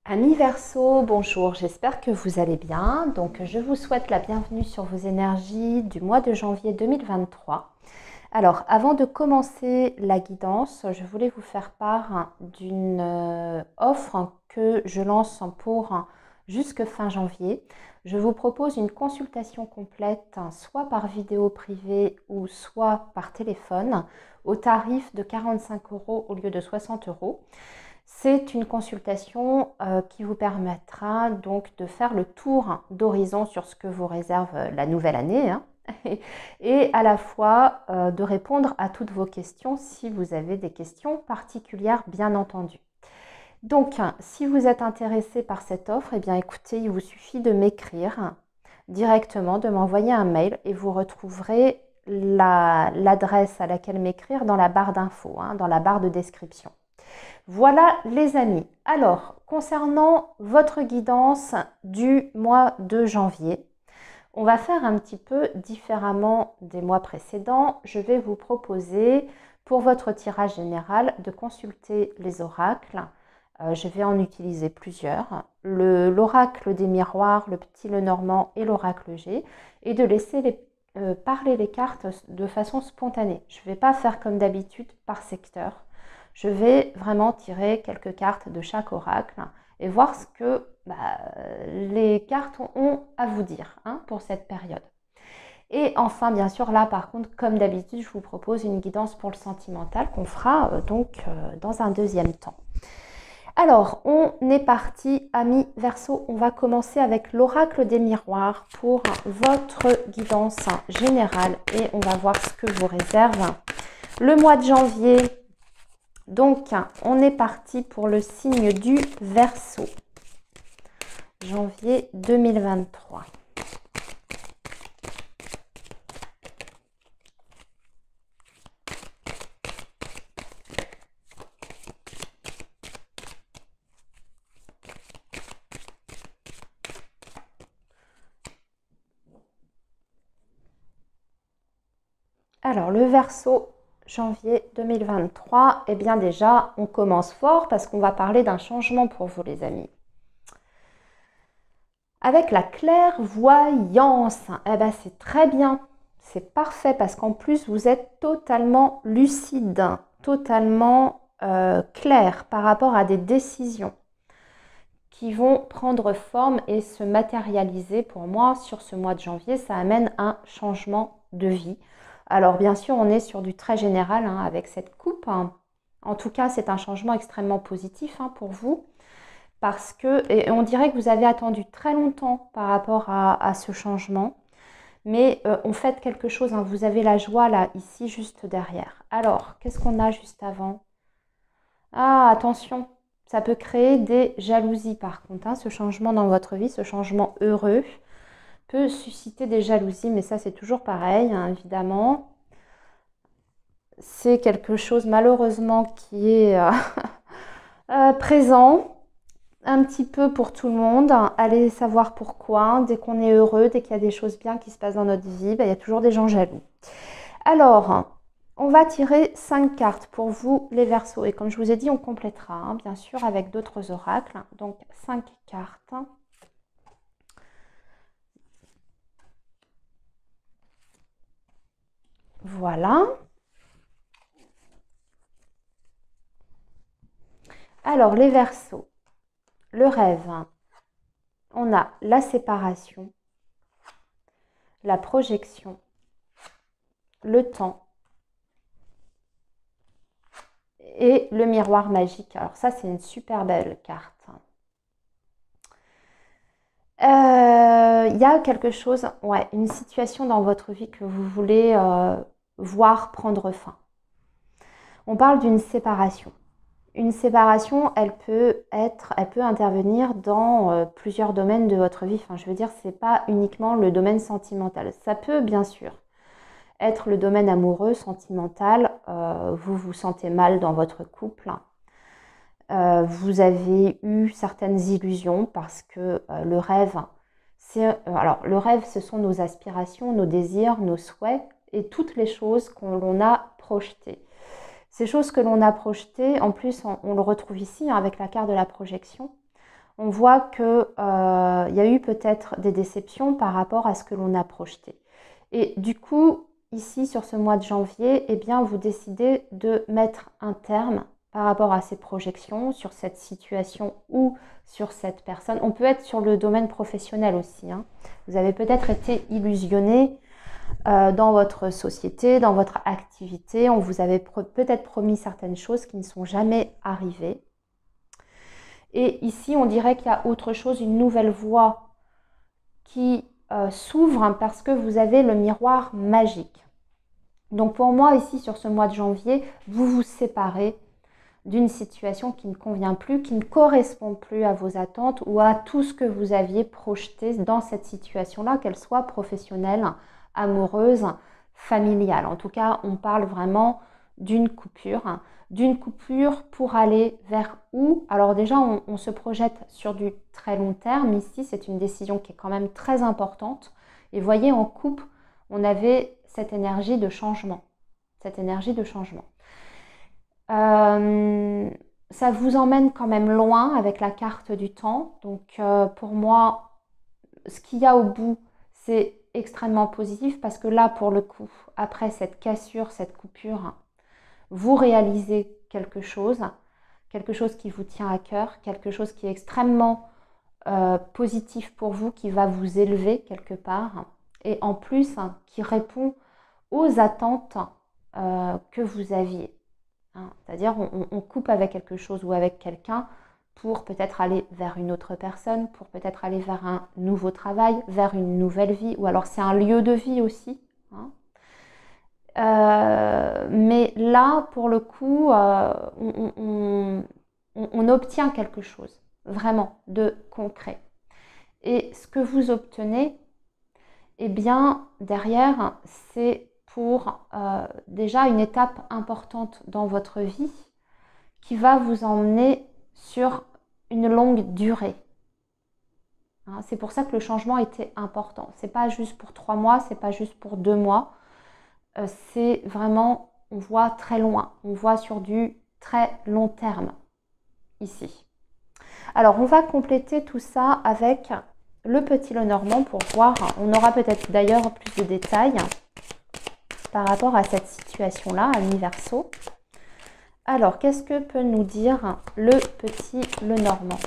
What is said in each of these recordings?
Amis Verseau, bonjour, j'espère que vous allez bien. Donc, je vous souhaite la bienvenue sur vos énergies du mois de janvier 2023. Alors, avant de commencer la guidance, je voulais vous faire part d'une offre que je lance pour jusque fin janvier. Je vous propose une consultation complète, soit par vidéo privée ou soit par téléphone, au tarif de 45 € au lieu de 60 €. C'est une consultation qui vous permettra donc de faire le tour d'horizon sur ce que vous réserve la nouvelle année, hein, et à la fois de répondre à toutes vos questions si vous avez des questions particulières, bien entendu. Donc, si vous êtes intéressé par cette offre, eh bien écoutez, il vous suffit de m'écrire directement, de m'envoyer un mail et vous retrouverez l'adresse à laquelle m'écrire dans la barre d'infos, hein, dans la barre de description. Voilà les amis. Alors, concernant votre guidance du mois de janvier, on va faire un petit peu différemment des mois précédents. Je vais vous proposer pour votre tirage général de consulter les oracles. Je vais en utiliser plusieurs. L'oracle des miroirs, le petit Lenormand et l'oracle G, et de laisser parler les cartes de façon spontanée. Je ne vais pas faire comme d'habitude par secteur. Je vais vraiment tirer quelques cartes de chaque oracle et voir ce que les cartes ont à vous dire, hein, pour cette période. Et enfin, bien sûr, là, par contre, comme d'habitude, je vous propose une guidance pour le sentimental qu'on fera dans un deuxième temps. Alors, on est parti, amis Verseau. On va commencer avec l'oracle des miroirs pour votre guidance générale et on va voir ce que vous réserve le mois de janvier. Donc, on est parti pour le signe du Verseau, janvier 2023. Alors, le Verseau, janvier 2023, eh bien déjà, on commence fort parce qu'on va parler d'un changement pour vous, les amis. Avec la clairvoyance, eh ben c'est très bien, c'est parfait parce qu'en plus, vous êtes totalement lucide, totalement clair par rapport à des décisions qui vont prendre forme et se matérialiser. Pour moi, sur ce mois de janvier, ça amène un changement de vie. Alors bien sûr, on est sur du très général, hein, avec cette coupe. En tout cas, c'est un changement extrêmement positif, hein, pour vous. Parce que, et on dirait que vous avez attendu très longtemps par rapport à ce changement. Mais on fait quelque chose, hein, vous avez la joie là, ici, juste derrière. Alors, qu'est-ce qu'on a juste avant? Ah, attention, ça peut créer des jalousies par contre, hein, ce changement dans votre vie, ce changement heureux peut susciter des jalousies, mais ça c'est toujours pareil, hein, évidemment. C'est quelque chose malheureusement qui est présent un petit peu pour tout le monde. Allez savoir pourquoi. Dès qu'on est heureux, dès qu'il y a des choses bien qui se passent dans notre vie, il y a toujours des gens jaloux. Alors, on va tirer 5 cartes pour vous les Verseaux. Et comme je vous ai dit, on complétera, hein, bien sûr, avec d'autres oracles. Donc, 5 cartes. Voilà. Alors, les Verseaux, le rêve, on a la séparation, la projection, le temps et le miroir magique. Alors ça, c'est une super belle carte. Il y a quelque chose, ouais, une situation dans votre vie que vous voulez voir prendre fin. On parle d'une séparation. Une séparation, elle peut intervenir dans plusieurs domaines de votre vie. Enfin, je veux dire, c'est pas uniquement le domaine sentimental. Ça peut, bien sûr, être le domaine amoureux, sentimental. Vous vous sentez mal dans votre couple. Vous avez eu certaines illusions parce que le rêve, alors le rêve, ce sont nos aspirations, nos désirs, nos souhaits et toutes les choses qu'on a projetées. Ces choses que l'on a projetées, en plus, on le retrouve ici, hein, avec la carte de la projection. on voit qu'il y a eu peut-être des déceptions par rapport à ce que l'on a projeté. Et du coup, ici, sur ce mois de janvier, eh bien, vous décidez de mettre un terme par rapport à ces projections, sur cette situation ou sur cette personne. On peut être sur le domaine professionnel aussi, hein. Vous avez peut-être été illusionné dans votre société, dans votre activité. On vous avait peut-être promis certaines choses qui ne sont jamais arrivées. Et ici, on dirait qu'il y a autre chose, une nouvelle voie qui s'ouvre, hein, parce que vous avez le miroir magique. Donc pour moi, ici, sur ce mois de janvier, vous vous séparez d'une situation qui ne convient plus, qui ne correspond plus à vos attentes ou à tout ce que vous aviez projeté dans cette situation-là, qu'elle soit professionnelle, amoureuse, familiale. En tout cas, on parle vraiment d'une coupure pour aller vers où? Alors déjà, on se projette sur du très long terme. Ici, c'est une décision qui est quand même très importante. Et voyez, en coupe, on avait cette énergie de changement. Cette énergie de changement. Ça vous emmène quand même loin avec la carte du temps. Donc pour moi, ce qu'il y a au bout, c'est extrêmement positif parce que là, pour le coup, après cette cassure, cette coupure, vous réalisez quelque chose qui vous tient à cœur, quelque chose qui est extrêmement positif pour vous, qui va vous élever quelque part et en plus qui répond aux attentes que vous aviez. C'est-à-dire on coupe avec quelque chose ou avec quelqu'un pour peut-être aller vers une autre personne, pour peut-être aller vers un nouveau travail, vers une nouvelle vie, ou alors c'est un lieu de vie aussi. Mais là, pour le coup, on obtient quelque chose, vraiment, de concret. Et ce que vous obtenez, eh bien, derrière, c'est pour déjà une étape importante dans votre vie qui va vous emmener sur une longue durée. C'est pour ça que le changement était important. C'est pas juste pour 3 mois, c'est pas juste pour 2 mois. C'est vraiment, on voit très loin, on voit sur du très long terme ici. Alors, on va compléter tout ça avec le petit Lenormand pour voir, on aura peut-être d'ailleurs plus de détails par rapport à cette situation-là, Amis Verseau. Alors, qu'est-ce que peut nous dire le petit Lenormand?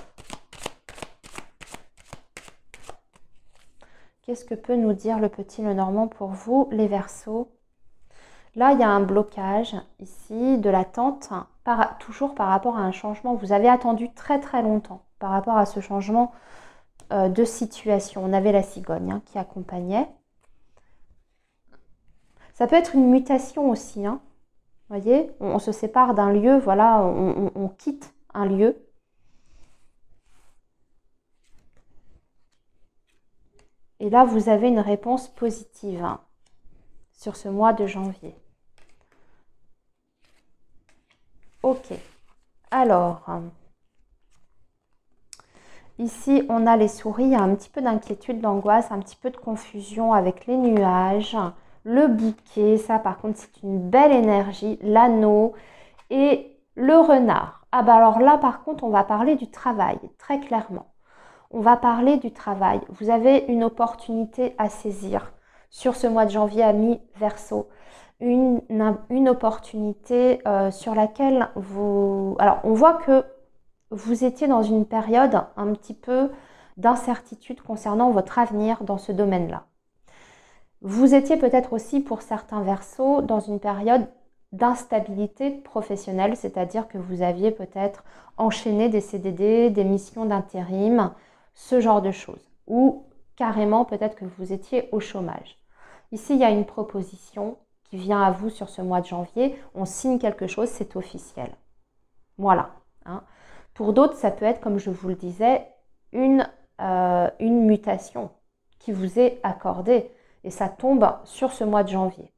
Qu'est-ce que peut nous dire le petit Lenormand pour vous, les Verseaux? Là, il y a un blocage ici, de l'attente, toujours par rapport à un changement. Vous avez attendu très très longtemps par rapport à ce changement de situation. On avait la cigogne qui accompagnait. Ça peut être une mutation aussi. Vous voyez, on se sépare d'un lieu, voilà, on quitte un lieu. Et là, vous avez une réponse positive sur ce mois de janvier. Ok. Alors, ici, on a les souris, il y a un petit peu d'inquiétude, d'angoisse, un petit peu de confusion avec les nuages. Le bouquet, ça par contre, c'est une belle énergie. L'anneau et le renard. Ah bah alors là, par contre, on va parler du travail, très clairement. On va parler du travail. Vous avez une opportunité à saisir sur ce mois de janvier, Amis Verseau. Une opportunité sur laquelle vous... Alors, on voit que vous étiez dans une période un petit peu d'incertitude concernant votre avenir dans ce domaine-là. Vous étiez peut-être aussi, pour certains Verseaux, dans une période d'instabilité professionnelle, c'est-à-dire que vous aviez peut-être enchaîné des CDD, des missions d'intérim, ce genre de choses. Ou carrément, peut-être que vous étiez au chômage. Ici, il y a une proposition qui vient à vous sur ce mois de janvier. On signe quelque chose, c'est officiel. Voilà. Pour d'autres, ça peut être, comme je vous le disais, une mutation qui vous est accordée. Et ça tombe sur ce mois de janvier.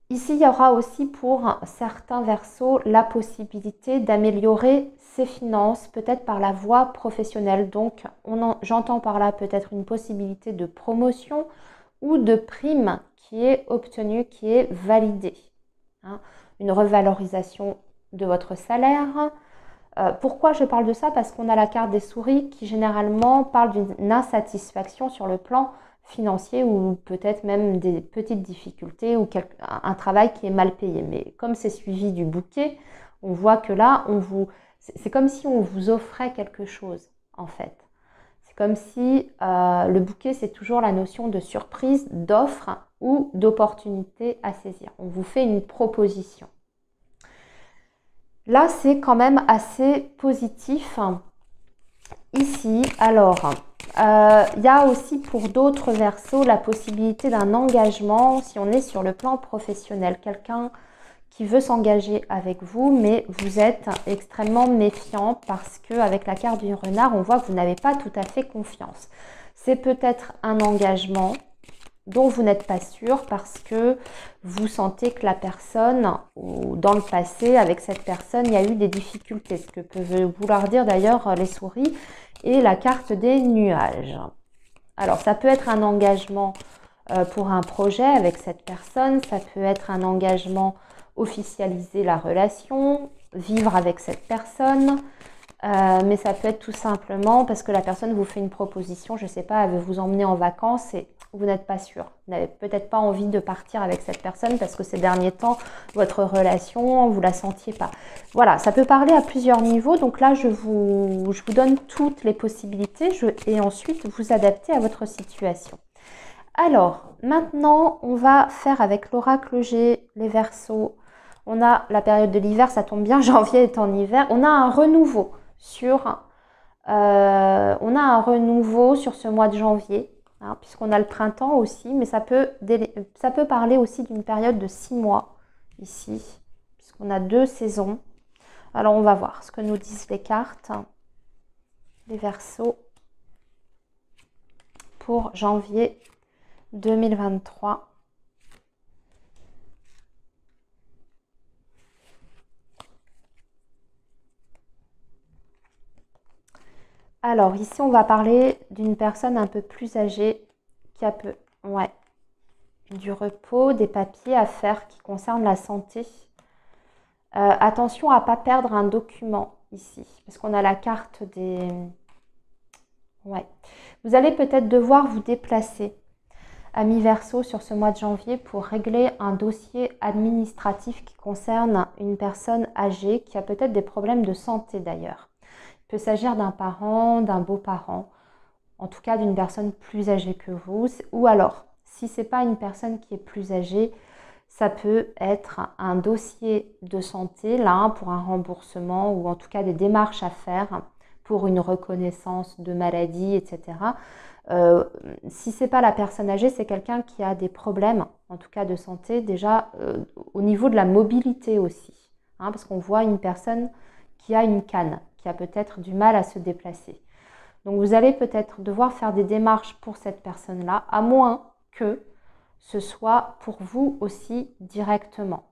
Ici, il y aura aussi pour certains Verseaux la possibilité d'améliorer ses finances, peut-être par la voie professionnelle. Donc, j'entends par là peut-être une possibilité de promotion ou de prime qui est obtenue, qui est validée. Une revalorisation de votre salaire, Pourquoi je parle de ça? Parce qu'on a la carte des souris qui généralement parle d'une insatisfaction sur le plan financier ou peut-être même des petites difficultés ou un travail qui est mal payé. Mais comme c'est suivi du bouquet, on voit que là, c'est comme si on vous offrait quelque chose en fait. C'est comme si le bouquet, c'est toujours la notion de surprise, d'offre ou d'opportunité à saisir. On vous fait une proposition. Là, c'est quand même assez positif ici. Alors, il y a aussi pour d'autres verseaux la possibilité d'un engagement si on est sur le plan professionnel. Quelqu'un qui veut s'engager avec vous, mais vous êtes extrêmement méfiant parce qu'avec la carte du renard, on voit que vous n'avez pas tout à fait confiance. C'est peut-être un engagement dont vous n'êtes pas sûr parce que vous sentez que la personne, ou dans le passé, avec cette personne, il y a eu des difficultés. Ce que peuvent vouloir dire d'ailleurs les souris et la carte des nuages. Alors, ça peut être un engagement pour un projet avec cette personne, ça peut être un engagement officialiser la relation, vivre avec cette personne, mais ça peut être tout simplement parce que la personne vous fait une proposition, je ne sais pas, elle veut vous emmener en vacances et vous n'êtes pas sûr. Vous n'avez peut-être pas envie de partir avec cette personne parce que ces derniers temps, votre relation, vous ne la sentiez pas. Voilà, ça peut parler à plusieurs niveaux. Donc là, je vous donne toutes les possibilités et ensuite vous adaptez à votre situation. Alors, maintenant, on va faire avec l'oracle G, les Verseaux. On a la période de l'hiver, ça tombe bien, janvier est en hiver. On a un renouveau sur ce mois de janvier. Hein, puisqu'on a le printemps aussi, mais ça peut parler aussi d'une période de 6 mois ici, puisqu'on a 2 saisons. Alors on va voir ce que nous disent les cartes, les Verseaux, pour janvier 2023. Alors ici, on va parler d'une personne un peu plus âgée qui a du repos, des papiers à faire qui concernent la santé. Attention à ne pas perdre un document ici, parce qu'on a la carte des... Vous allez peut-être devoir vous déplacer, amis Verseau, sur ce mois de janvier pour régler un dossier administratif qui concerne une personne âgée qui a peut-être des problèmes de santé d'ailleurs. Il peut s'agir d'un parent, d'un beau-parent, en tout cas d'une personne plus âgée que vous. Ou alors, si ce n'est pas une personne qui est plus âgée, ça peut être un dossier de santé, là, pour un remboursement ou en tout cas des démarches à faire pour une reconnaissance de maladie, etc. Si ce n'est pas la personne âgée, c'est quelqu'un qui a des problèmes, en tout cas de santé, déjà au niveau de la mobilité aussi. Hein, parce qu'on voit une personne qui a une canne, qui a peut-être du mal à se déplacer. Donc vous allez peut-être devoir faire des démarches pour cette personne-là, à moins que ce soit pour vous aussi directement.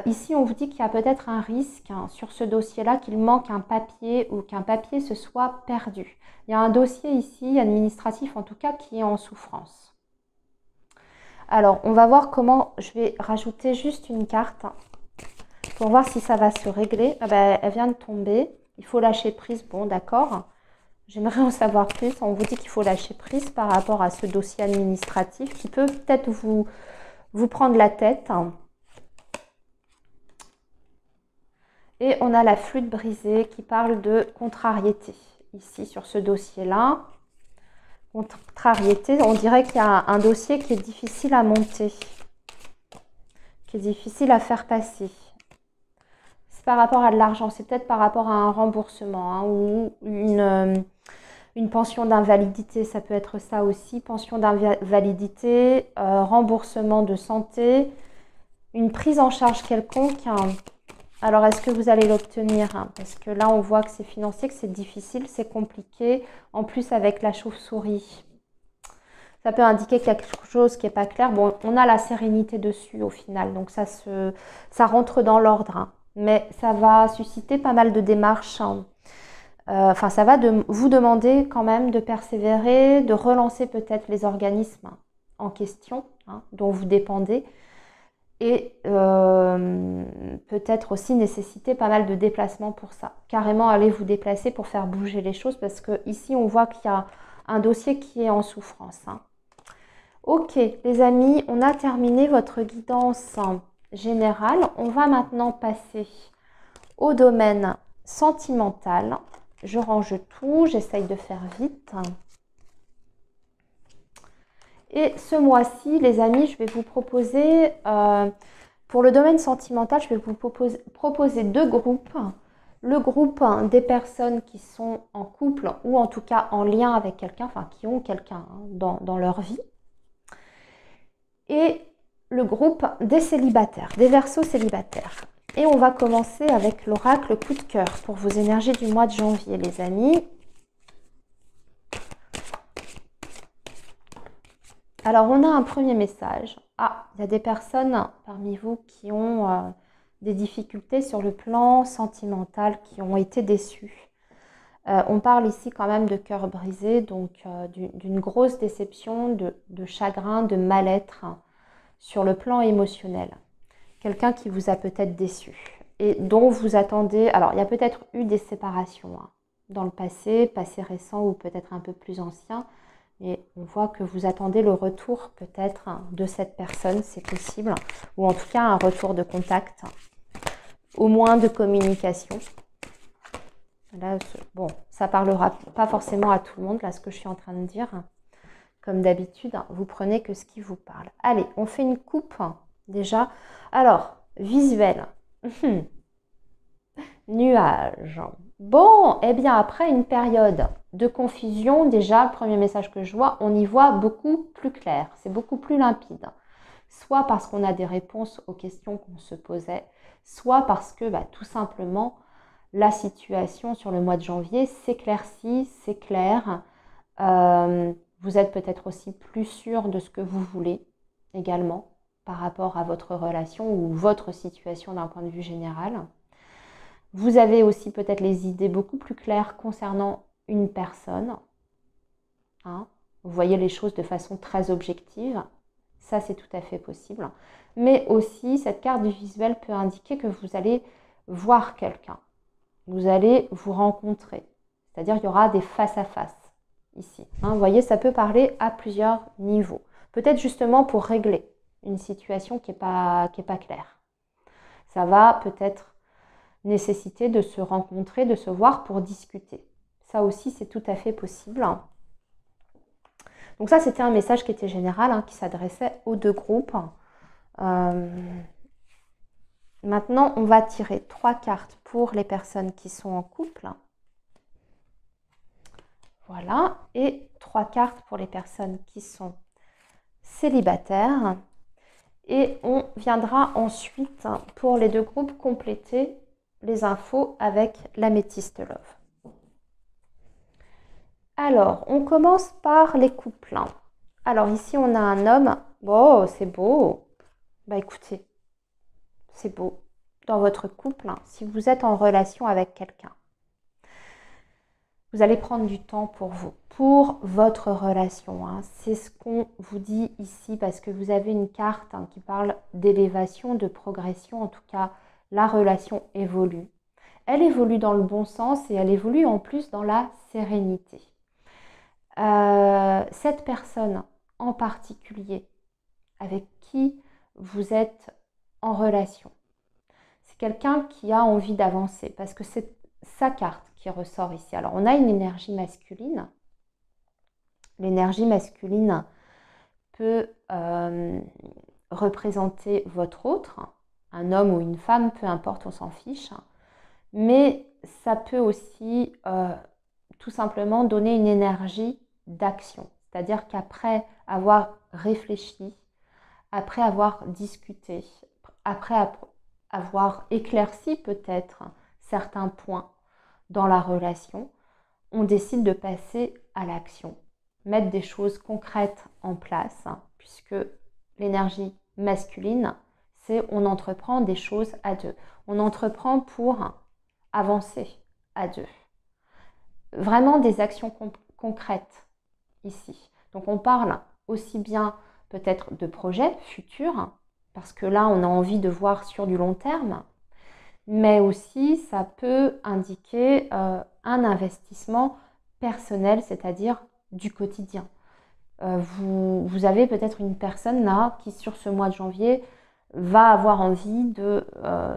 Ici, on vous dit qu'il y a peut-être un risque sur ce dossier-là, qu'il manque un papier ou qu'un papier se soit perdu. Il y a un dossier ici, administratif en tout cas, qui est en souffrance. Alors, on va voir comment, je vais rajouter juste une carte pour voir si ça va se régler. Ah ben, elle vient de tomber. Il faut lâcher prise. Bon, d'accord. J'aimerais en savoir plus. On vous dit qu'il faut lâcher prise par rapport à ce dossier administratif qui peut peut-être vous prendre la tête. Et on a la flûte brisée qui parle de contrariété. Ici, sur ce dossier-là. Contrariété, on dirait qu'il y a un dossier qui est difficile à monter. Qui est difficile à faire passer. Par rapport à de l'argent, c'est peut-être par rapport à un remboursement ou une pension d'invalidité, ça peut être ça aussi, pension d'invalidité, remboursement de santé, une prise en charge quelconque. Alors, est-ce que vous allez l'obtenir? Parce que là, on voit que c'est financier, que c'est difficile, c'est compliqué, en plus avec la chauve-souris. Ça peut indiquer quelque chose qui n'est pas clair. Bon, on a la sérénité dessus au final, donc ça rentre dans l'ordre. Mais ça va susciter pas mal de démarches. Enfin, ça va vous demander quand même de persévérer, de relancer peut-être les organismes en question dont vous dépendez. et peut-être aussi nécessiter pas mal de déplacements pour ça. Carrément aller vous déplacer pour faire bouger les choses parce que ici on voit qu'il y a un dossier qui est en souffrance. Hein. Ok les amis, on a terminé votre guidance générale. On va maintenant passer au domaine sentimental. Je range tout, j'essaye de faire vite. Et ce mois-ci, les amis, je vais vous proposer, pour le domaine sentimental, je vais vous proposer deux groupes. Le groupe des personnes qui sont en couple ou en tout cas en lien avec quelqu'un, enfin qui ont quelqu'un dans leur vie. Et le groupe des célibataires, des Verseaux célibataires. Et on va commencer avec l'oracle coup de cœur pour vos énergies du mois de janvier, les amis. Alors, on a un premier message. Ah, il y a des personnes parmi vous qui ont des difficultés sur le plan sentimental, qui ont été déçues. On parle ici quand même de cœur brisé, donc d'une grosse déception, de chagrin, de mal-être sur le plan émotionnel. Quelqu'un qui vous a peut-être déçu et dont vous attendez... Alors, il y a peut-être eu des séparations dans le passé récent ou peut-être un peu plus ancien. Et on voit que vous attendez le retour peut-être de cette personne, c'est possible. Ou en tout cas un retour de contact, au moins de communication. Là, bon, ça parlera pas forcément à tout le monde, là, ce que je suis en train de dire. Comme d'habitude, vous prenez que ce qui vous parle. Allez, on fait une coupe déjà. Alors, visuel. Nuage. Bon, eh bien après une période de confusion, déjà, le premier message que je vois, on y voit beaucoup plus clair, c'est beaucoup plus limpide. Soit parce qu'on a des réponses aux questions qu'on se posait, soit parce que tout simplement, la situation sur le mois de janvier s'éclaircit, c'est clair. Vous êtes peut-être aussi plus sûr de ce que vous voulez également par rapport à votre relation ou votre situation d'un point de vue général. Vous avez aussi peut-être les idées beaucoup plus claires concernant une personne. Hein. Vous voyez les choses de façon très objective. Ça, c'est tout à fait possible. Mais aussi, cette carte du visuel peut indiquer que vous allez voir quelqu'un. Vous allez vous rencontrer. C'est-à-dire qu'il y aura des face-à-face ici. Hein. Vous voyez, ça peut parler à plusieurs niveaux. Peut-être justement pour régler une situation qui n'est pas claire. Ça va peut-être nécessité de se rencontrer, de se voir pour discuter. Ça aussi, c'est tout à fait possible. Donc ça, c'était un message qui était général, qui s'adressait aux deux groupes. Maintenant, on va tirer 3 cartes pour les personnes qui sont en couple. Voilà. Et 3 cartes pour les personnes qui sont célibataires. Et on viendra ensuite, pour les deux groupes, compléter les infos avec l'améthyste love. Alors, on commence par les couples. Alors ici, on a un homme. Oh, c'est beau. Écoutez, c'est beau. Dans votre couple, si vous êtes en relation avec quelqu'un, vous allez prendre du temps pour vous, pour votre relation. C'est ce qu'on vous dit ici parce que vous avez une carte qui parle d'élévation, de progression. En tout cas, la relation évolue. Elle évolue dans le bon sens et elle évolue en plus dans la sérénité. Cette personne en particulier avec qui vous êtes en relation, c'est quelqu'un qui a envie d'avancer parce que c'est sa carte qui ressort ici. Alors, on a une énergie masculine. L'énergie masculine peut représenter votre autre, un homme ou une femme, peu importe, on s'en fiche. Mais ça peut aussi tout simplement donner une énergie d'action. C'est-à-dire qu'après avoir réfléchi, après avoir discuté, après avoir éclairci peut-être certains points dans la relation, on décide de passer à l'action, mettre des choses concrètes en place, puisque l'énergie masculine, c'est on entreprend des choses à deux. On entreprend pour avancer à deux. Vraiment des actions concrètes ici. Donc on parle aussi bien peut-être de projets futurs, parce que là, on a envie de voir sur du long terme, mais aussi ça peut indiquer un investissement personnel, c'est-à-dire du quotidien. Vous avez peut-être une personne là qui, sur ce mois de janvier, va avoir envie de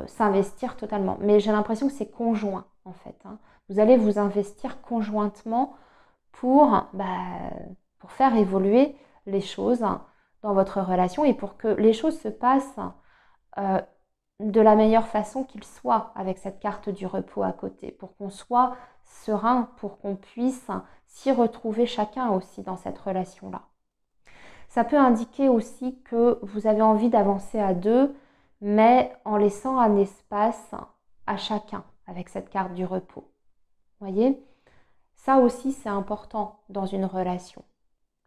s'investir totalement. Mais j'ai l'impression que c'est conjoint, en fait. Hein. Vous allez vous investir conjointement pour faire évoluer les choses dans votre relation et pour que les choses se passent de la meilleure façon qu'il soit avec cette carte du repos à côté, pour qu'on soit serein, pour qu'on puisse s'y retrouver chacun aussi dans cette relation-là. Ça peut indiquer aussi que vous avez envie d'avancer à deux, mais en laissant un espace à chacun avec cette carte du repos. Voyez ? Ça aussi, c'est important dans une relation.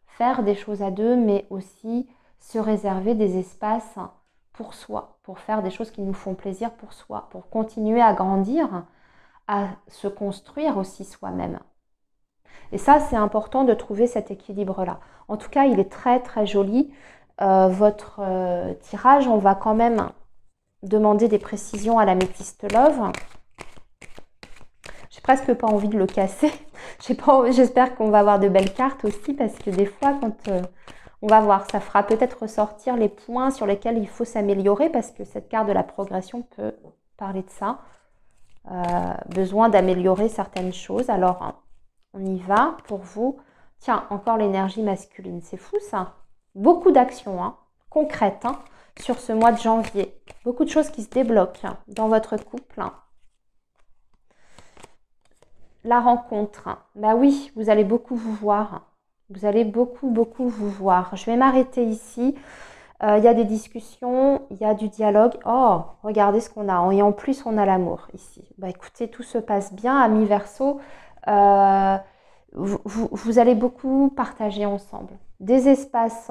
Faire des choses à deux, mais aussi se réserver des espaces pour soi, pour faire des choses qui nous font plaisir pour soi, pour continuer à grandir, à se construire aussi soi-même. Et ça, c'est important de trouver cet équilibre-là. En tout cas, il est très très joli. Votre tirage, on va quand même demander des précisions à l'améthyste Love. J'ai presque pas envie de le casser. J'espère qu'on va avoir de belles cartes aussi, parce que des fois, quand on va voir, ça fera peut-être ressortir les points sur lesquels il faut s'améliorer, parce que cette carte de la progression peut parler de ça. Besoin d'améliorer certaines choses. Alors, on y va pour vous. Tiens, encore l'énergie masculine. C'est fou ça. Beaucoup d'actions concrètes sur ce mois de janvier. Beaucoup de choses qui se débloquent dans votre couple. La rencontre. Bah oui, vous allez beaucoup vous voir. Vous allez beaucoup vous voir. Je vais m'arrêter ici. Il y a des discussions, il y a du dialogue. Oh, regardez ce qu'on a. Et en plus, on a l'amour ici. Bah écoutez, tout se passe bien. Amis Verseau, vous allez beaucoup partager ensemble. Des espaces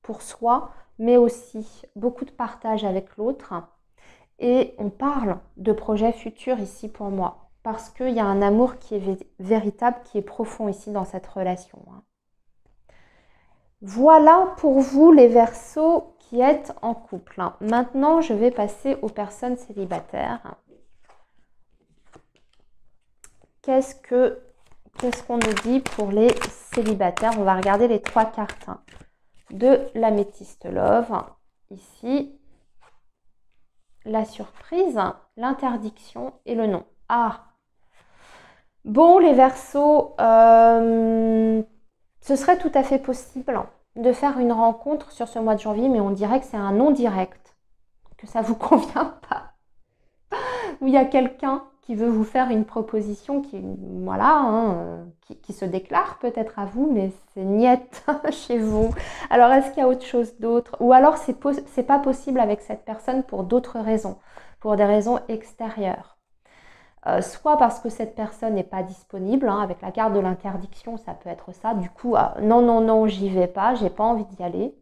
pour soi, mais aussi beaucoup de partage avec l'autre. Et on parle de projets futurs ici pour moi. Parce qu'il y a un amour qui est véritable, qui est profond ici dans cette relation. Voilà pour vous les Verseaux qui êtes en couple. Maintenant, je vais passer aux personnes célibataires. Qu'est-ce qu'on nous dit pour les célibataires? On va regarder les trois cartes de l'améthyste Love. Ici, la surprise, l'interdiction et le non. Ah! Bon, les Verseaux, ce serait tout à fait possible de faire une rencontre sur ce mois de janvier, mais on dirait que c'est un non direct, que ça ne vous convient pas. Ou il y a quelqu'un qui veut vous faire une proposition qui, voilà, qui se déclare peut-être à vous, mais c'est niette chez vous. Alors, est-ce qu'il y a autre chose d'autre? Ou alors, c'est pas possible avec cette personne pour d'autres raisons, pour des raisons extérieures. Soit parce que cette personne n'est pas disponible, avec la carte de l'interdiction, ça peut être ça. Du coup, non, j'y vais pas, j'ai pas envie d'y aller.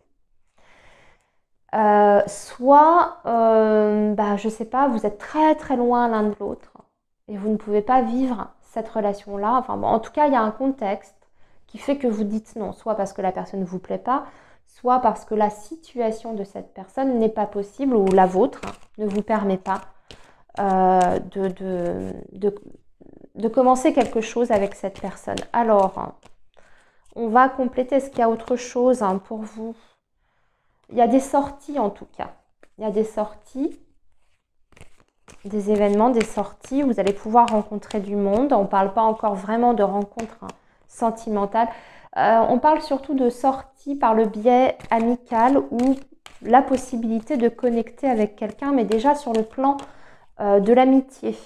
Soit, je sais pas, vous êtes très très loin l'un de l'autre et vous ne pouvez pas vivre cette relation-là. Enfin bon, en tout cas, il y a un contexte qui fait que vous dites non, soit parce que la personne ne vous plaît pas, soit parce que la situation de cette personne n'est pas possible ou la vôtre ne vous permet pas de commencer quelque chose avec cette personne. Alors, on va compléter. Est-ce qu'il y a autre chose pour vous? Il y a des sorties en tout cas. Il y a des sorties, des événements, des sorties. Vous allez pouvoir rencontrer du monde. On ne parle pas encore vraiment de rencontres sentimentales. On parle surtout de sorties par le biais amical ou la possibilité de connecter avec quelqu'un, mais déjà sur le plan de l'amitié,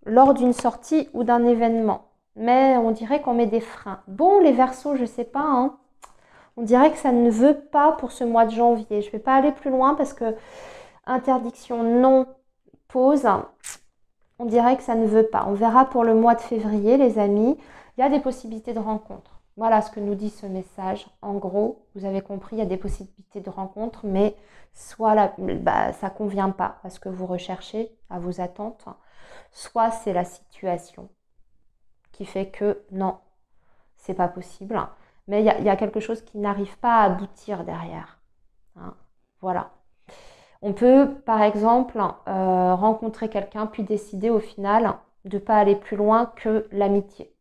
lors d'une sortie ou d'un événement. Mais on dirait qu'on met des freins. Bon, les Verseaux, je ne sais pas, on dirait que ça ne veut pas pour ce mois de janvier. Je ne vais pas aller plus loin parce que interdiction, non, pause. On dirait que ça ne veut pas. On verra pour le mois de février, les amis. Il y a des possibilités de rencontre. Voilà ce que nous dit ce message. En gros, vous avez compris, il y a des possibilités de rencontre, mais soit ça ne convient pas à ce que vous recherchez, à vos attentes, soit c'est la situation qui fait que non, c'est pas possible. Mais il y a quelque chose qui n'arrive pas à aboutir derrière. Voilà. On peut, par exemple, rencontrer quelqu'un puis décider au final de ne pas aller plus loin que l'amitié.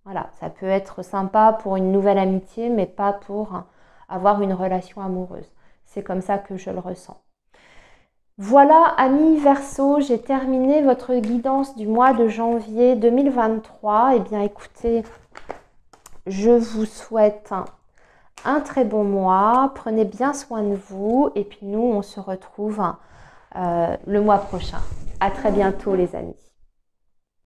Voilà, ça peut être sympa pour une nouvelle amitié, mais pas pour avoir une relation amoureuse. C'est comme ça que je le ressens. Voilà, amis Verseau, j'ai terminé votre guidance du mois de janvier 2023. Eh bien, écoutez, je vous souhaite un très bon mois. Prenez bien soin de vous. Et puis nous, on se retrouve le mois prochain. À très bientôt, les amis.